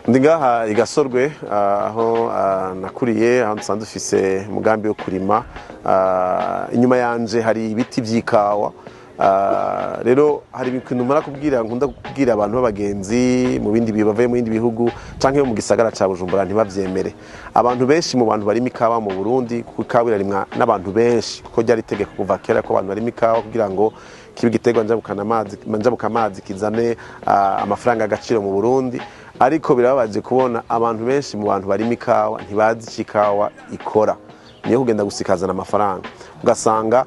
Ndi ngaha Igasorwe aho nakuriye, aho nsanzwe dufise umugambi wo kurima. Inyuma yanje hari ibiti vy'ikawa. Rero hari ibintu mara kubwira, nkunda kubwira abantu b'abagenzi mu bindi bibavuye mu bindi bihugu canke mu gisagara ca Bujumbura ntibavyemere. Abantu benshi mu bantu barima ikawa mu Burundi, kuko ikawa irarimwa n'abantu benshi, kuko ryari itegeko kuva kera ko abantu barima ikawa kugira ngo kibe igiterwa njabuka amazi kizane amafaranga agaciro mu Burundi. Ariko birababaje kubona abantu benshi mu bantu barima ikawa ntibazi ikawa ikora, niyo kugenda gusikazana amafaranga. Ugasanga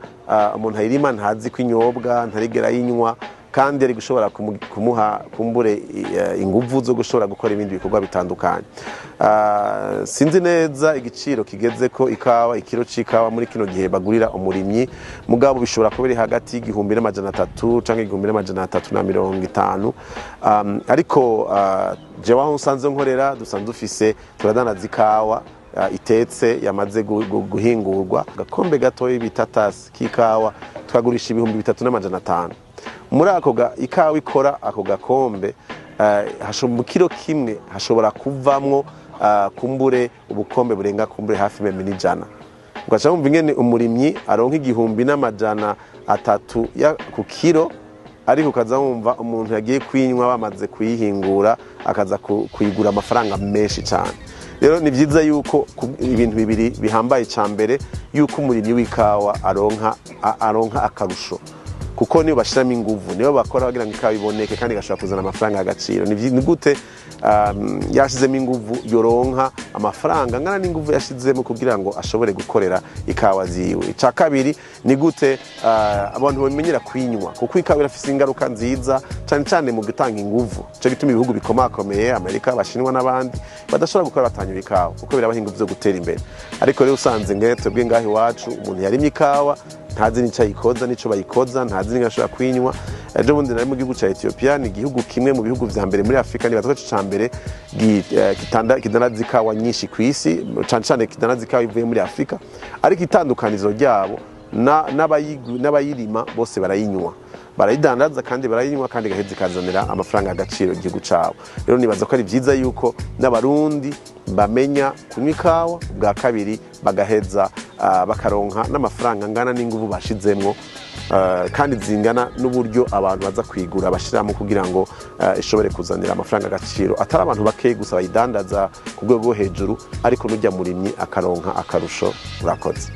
umuntu ayirima ntazi ko inyobwa, ntarigera yinywa, kandi ari gushobora kumuha kumbure inguvu zo gushobora gukora ibindi bikorwa bitandukanye. Sinzi neza igiciro kigeze ko ikawa, ikiro c'ikawa muri kino gihe bagurira umurimyi, mugabo bishobora kuba iri hagati y'igihumbi n'amajana 3 canke igihumbi n'amajana 350. Ariko jewe aho nsanzwe nkorera dusanzwe dufise turadanaza ikawa itetse yamaze guhingurwa, gakombe gatoyi bitatasi k'ikawa tukagurisha ibihumbi 3,500. Muri ako ikawa ikora ako gakombe mu kiro kimwe hashobora kuvamwo kumbure ubukombe burenga kumbure hafi 100. Ugaca wumva ingene umurimyi aronka 1,300 ku kiro, ariko ukaza wumva umuntu yagiye kwinywa bamaze kuyihingura akaza kuyigura amafaranga menshi cyane. Rero ni vyiza yuko ibintu bibiri bihambaye cyambere, yuko umurimyi w'ikawa aronka akarusho, kuko niyo bashiramo inguvu, niyo bakora bagira ngo ikawa iboneke kandi gashobora kuzana amafaranga agaciro. Ni gute yashizemo inguvu yoronka amafaranga ngana n'inguvu yashizemo kugira ngo ashobore gukorera ikawa ziwe. Ica kabiri ni gute abantu bamenyera kwinywa, kuko ikawa irafise ingaruka nziza cyane cyane mu gutanga inguvu. Cyo gituma ibihugu bikomakomeye, Amerika, Abashinwa n'abandi badashobora gukora batanyura ikawa kuko birabaha inguvu zo gutera imbere. Ariko rero usanze twebwe ngaho iwacu umuntu yarimye ikawa ntazi n'icyo ayikoza n'ico bayikoza, ntazi n'ingashobora kwinywa. Ejo bundi nari mu gihugu ca Ethiopia, ni igihugu kimwe mu bihugu vya mbere muri Afrika, ni batwaje ca mbere kidanaza ikawa nyinshi kw'isi, cyane cyane kidanaza ikawa ivuye muri Afrika. Ariko itandukanizo ryabo n'abayirima bose barayinywa, barayidandaza kandi barayinywa, kandi gaheze kazanira amafaranga agaciro igihugu cabo. Rero nibaza ko ari vyiza yuko n'abarundi bamenya kunywa ikawa, bwa kabiri bagaheza bakaronka n'amafaranga ngana n'inguvu bashizemwo, kandi zingana n'uburyo abantu baza kwigura bashiramo kugira ngo ishobore kuzanira amafaranga agaciro. Atari abantu bakeye gusa bayidandaza ku rwego rwo hejuru, ariko n'ujya murimyi akaronka akarusho. Urakoze.